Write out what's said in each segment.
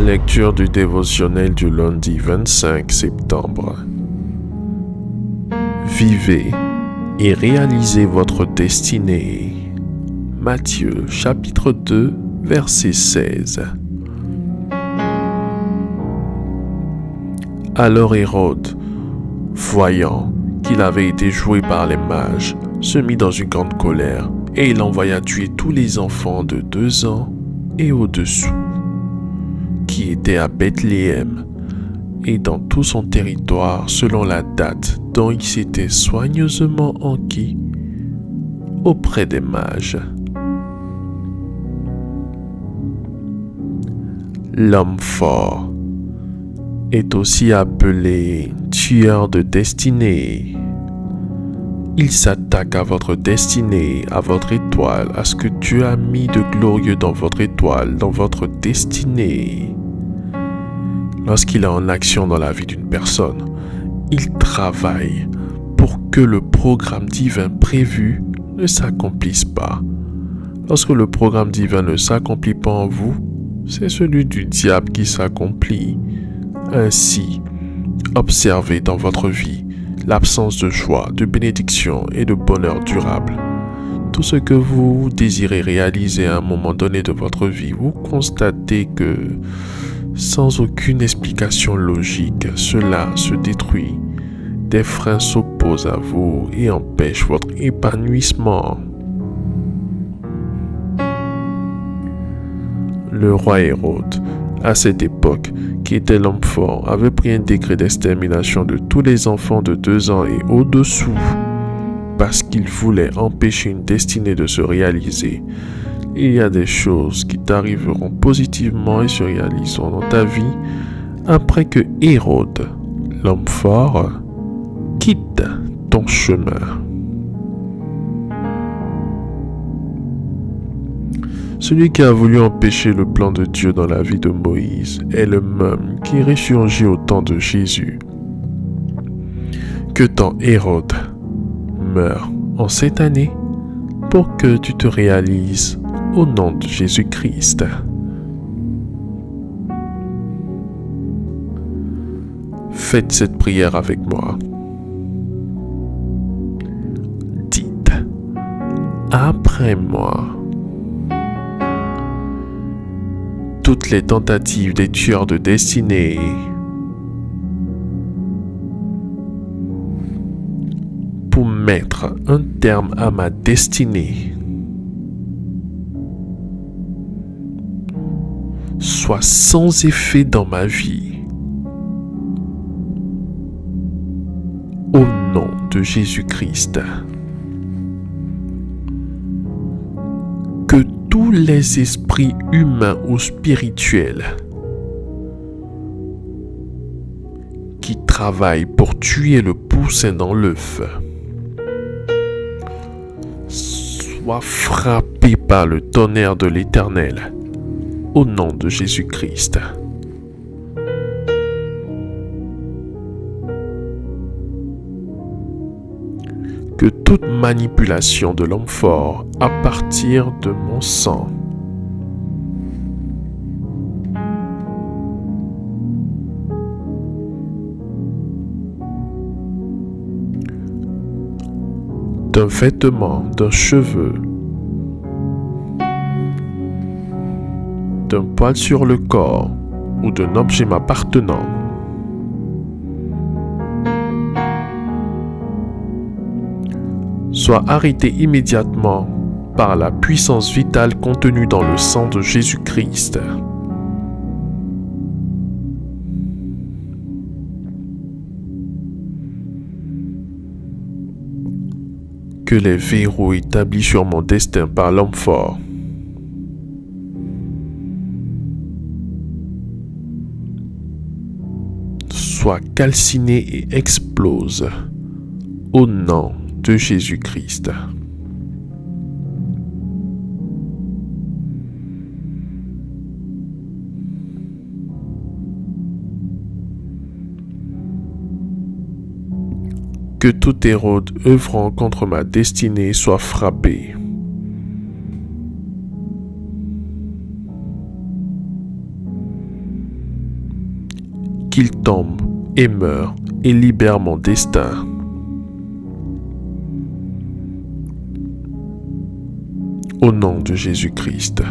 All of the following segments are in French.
Lecture du dévotionnel du lundi 25 septembre. Vivez et réalisez votre destinée. Matthieu chapitre 2 verset 16. Alors Hérode, voyant qu'il avait été joué par les mages, se mit dans une grande colère et il envoya tuer tous les enfants de 2 ans et au-dessous, qui étaient à Bethléem et dans tout son territoire selon la date dont il s'était soigneusement enquis auprès des mages. L'homme fort est aussi appelé tueur de destinée. Il s'attaque à votre destinée, à votre étoile, à ce que Dieu a mis de glorieux dans votre étoile, dans votre destinée. Lorsqu'il est en action dans la vie d'une personne, il travaille pour que le programme divin prévu ne s'accomplisse pas. Lorsque le programme divin ne s'accomplit pas en vous, c'est celui du diable qui s'accomplit. Ainsi, observez dans votre vie l'absence de joie, de bénédiction et de bonheur durable. Tout ce que vous désirez réaliser à un moment donné de votre vie, vous constatez que, sans aucune explication logique, cela se détruit. Des freins s'opposent à vous et empêchent votre épanouissement. Le roi Hérode, à cette époque, qui était l'homme fort, avait pris un décret d'extermination de tous les enfants de 2 ans et au-dessous, parce qu'il voulait empêcher une destinée de se réaliser. Il y a des choses qui t'arriveront positivement et se réaliseront dans ta vie après que Hérode, l'homme fort, quitte ton chemin. Celui qui a voulu empêcher le plan de Dieu dans la vie de Moïse est le même qui ressurgit au temps de Jésus. Que ton Hérode meure en cette année pour que tu te réalises au nom de Jésus-Christ. Faites cette prière avec moi. Dites après moi. Toutes les tentatives des tueurs de destinée pour mettre un terme à ma destinée soient sans effet dans ma vie. Au nom de Jésus-Christ. Que tous les esprits humains ou spirituels qui travaillent pour tuer le poussin dans l'œuf soient frappés par le tonnerre de l'Éternel au nom de Jésus-Christ. Que toute manipulation de l'homme fort à partir de mon sang d'un vêtement, d'un cheveu, d'un poil sur le corps ou d'un objet m'appartenant soit arrêté immédiatement par la puissance vitale contenue dans le sang de Jésus-Christ. Que les verrous établis sur mon destin par l'homme fort soient calcinés et explosent au nom de Jésus-Christ. Que tout Hérode œuvrant contre ma destinée soit frappé. qu'il tombe et meure et libère mon destin. Au nom de Jésus-Christ.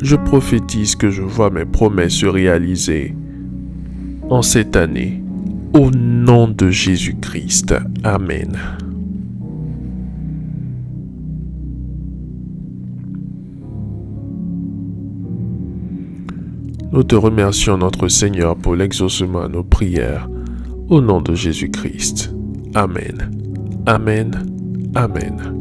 Je prophétise que je vois mes promesses se réaliser en cette année. Au nom de Jésus-Christ. Amen. Nous te remercions, notre Seigneur, pour l'exaucement à nos prières. Au nom de Jésus-Christ. Amen. Amen. Amen.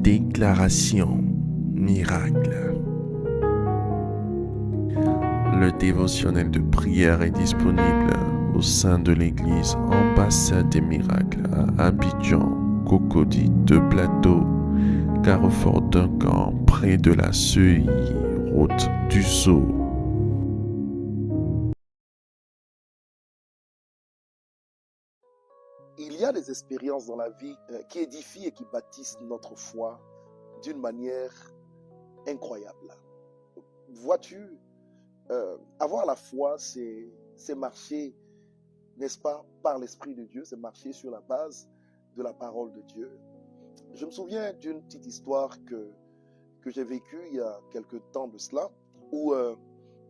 Déclaration miracle. Le dévotionnel de prière est disponible au sein de l'église Ambassade des Miracles à Abidjan, Cocody, de Plateau, Carrefour Duncan, près de la Seuille, route du Sceau. Il y a des expériences dans la vie qui édifient et qui bâtissent notre foi d'une manière incroyable. Vois-tu, avoir la foi, c'est marcher, n'est-ce pas, par l'Esprit de Dieu, c'est marcher sur la base de la parole de Dieu. Je me souviens d'une petite histoire que j'ai vécue il y a quelque temps de cela, où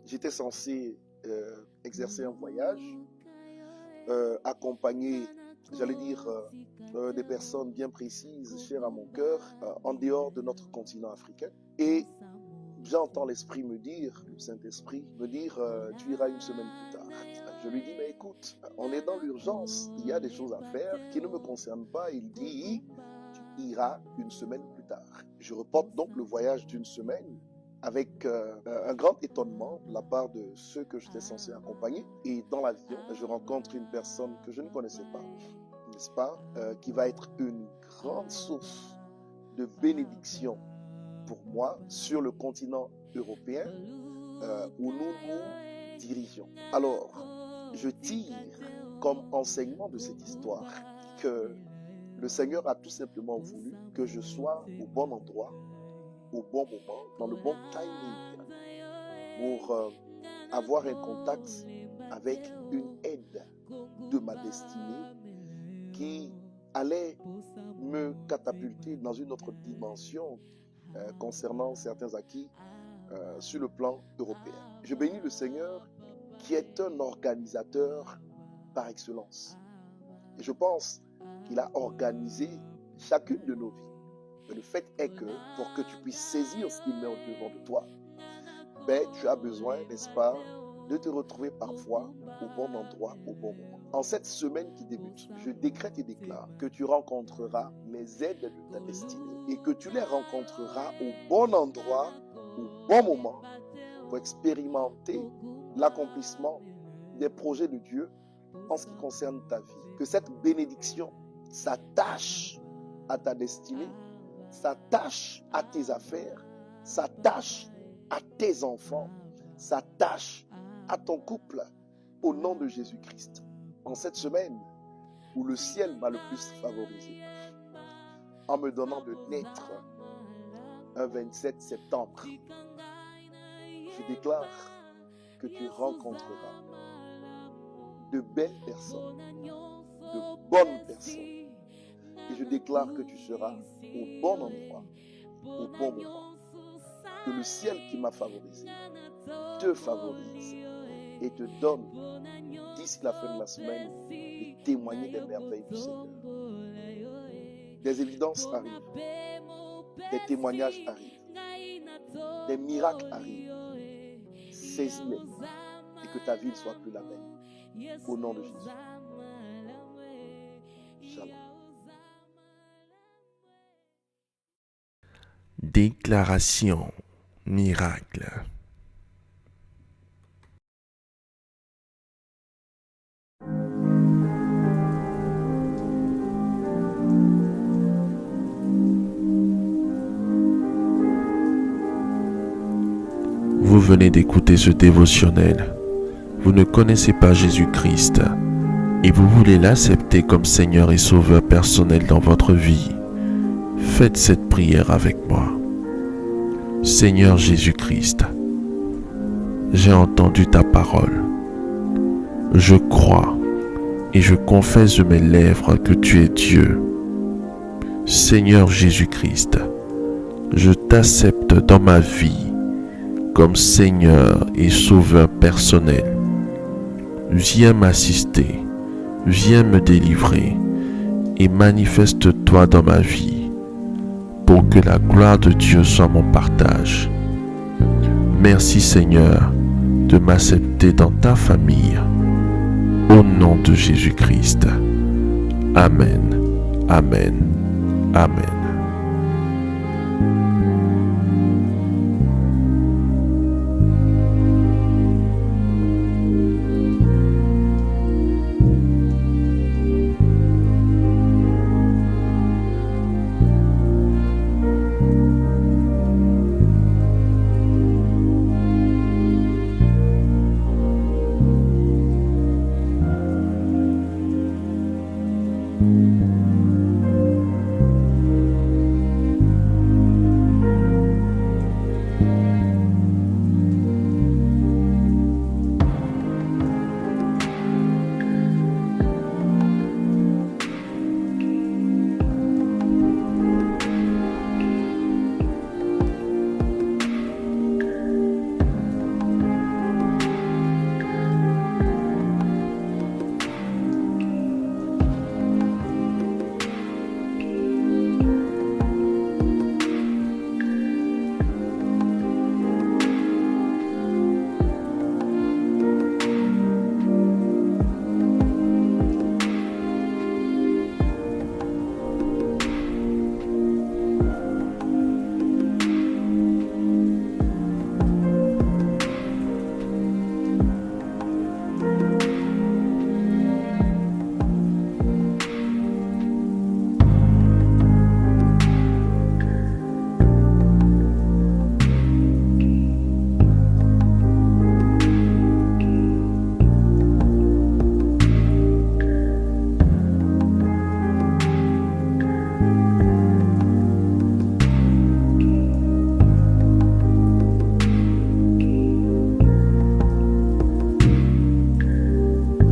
j'étais censé exercer un voyage, accompagner, j'allais dire, des personnes bien précises, chères à mon cœur, en dehors de notre continent africain. Et j'entends l'Esprit me dire, le Saint-Esprit me dire, tu iras une semaine plus tard. Je lui dis, mais écoute, on est dans l'urgence, il y a des choses à faire qui ne me concernent pas. Il dit, tu iras une semaine plus tard. Je reporte donc le voyage d'une semaine avec un grand étonnement de la part de ceux que j'étais censé accompagner. Et dans l'avion, je rencontre une personne que je ne connaissais pas, n'est-ce pas, qui va être une grande source de bénédiction pour moi sur le continent européen où nous nous dirigeons. Alors, je tire comme enseignement de cette histoire que le Seigneur a tout simplement voulu que je sois au bon endroit, au bon moment, dans le bon timing pour avoir un contact avec une aide de ma destinée qui allait me catapulter dans une autre dimension concernant certains acquis sur le plan européen. Je bénis le Seigneur qui est un organisateur par excellence. Et je pense qu'il a organisé chacune de nos vies. Mais le fait est que pour que tu puisses saisir ce qu'il met au devant de toi, tu as besoin, n'est-ce pas, de te retrouver parfois au bon endroit, au bon moment. En cette semaine qui débute, je décrète et déclare que tu rencontreras les aides de ta destinée et que tu les rencontreras au bon endroit, au bon moment, pour expérimenter l'accomplissement des projets de Dieu en ce qui concerne ta vie. Que cette bénédiction s'attache à ta destinée, s'attache à tes affaires, s'attache à tes enfants, s'attache à ton couple, au nom de Jésus-Christ. En cette semaine où le ciel m'a le plus favorisé, en me donnant de naître un 27 septembre, je déclare que tu rencontreras de belles personnes, de bonnes personnes. Et je déclare que tu seras au bon endroit, au bon moment. Que le ciel qui m'a favorisé te favorise et te donne, d'ici la fin de la semaine, de témoigner des merveilles du Seigneur. Des évidences arrivent, des témoignages arrivent, des miracles arrivent. Saisis-les et que ta vie ne soit plus la même. Au nom de Jésus. Shalom. Déclaration miracle. Vous venez d'écouter ce dévotionnel. Vous ne connaissez pas Jésus-Christ et vous voulez l'accepter comme Seigneur et Sauveur personnel dans votre vie. Faites cette prière avec moi. Seigneur Jésus-Christ, j'ai entendu ta parole. Je crois et je confesse de mes lèvres que tu es Dieu. Seigneur Jésus-Christ, je t'accepte dans ma vie comme Seigneur et Sauveur personnel. Viens m'assister, viens me délivrer et manifeste-toi dans ma vie pour que la gloire de Dieu soit mon partage. Merci Seigneur de m'accepter dans ta famille. Au nom de Jésus-Christ. Amen. Amen. Amen.